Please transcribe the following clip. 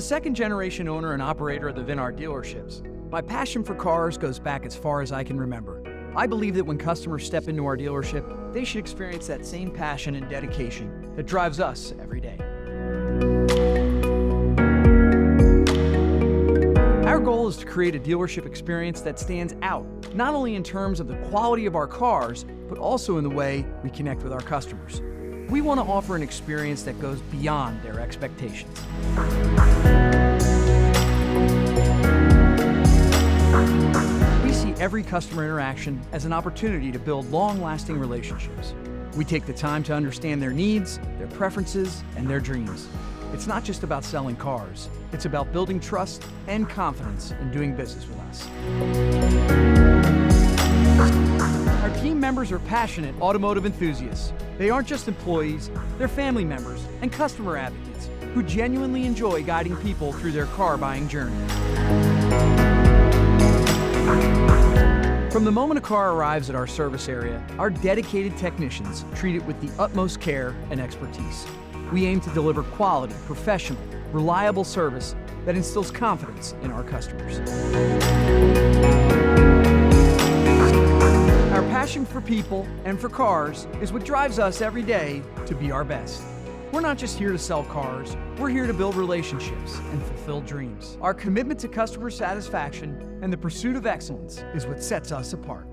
second-generation owner and operator of the Vinart dealerships, my passion for cars goes back as far as I can remember. I believe that when customers step into our dealership, they should experience that same passion and dedication that drives us every day. Our goal is to create a dealership experience that stands out, not only in terms of the quality of our cars, but also in the way we connect with our customers. We want to offer an experience that goes beyond their expectations. We see every customer interaction as an opportunity to build long-lasting relationships. We take the time to understand their needs, their preferences, and their dreams. It's not just about selling cars. It's about building trust and confidence in doing business with us. Our team members are passionate automotive enthusiasts. They aren't just employees, they're family members and customer advocates who genuinely enjoy guiding people through their car buying journey. From the moment a car arrives at our service area, our dedicated technicians treat it with the utmost care and expertise. We aim to deliver quality, professional, reliable service that instills confidence in our customers. Our passion for people and for cars is what drives us every day to be our best. We're not just here to sell cars, we're here to build relationships and fulfill dreams. Our commitment to customer satisfaction and the pursuit of excellence is what sets us apart.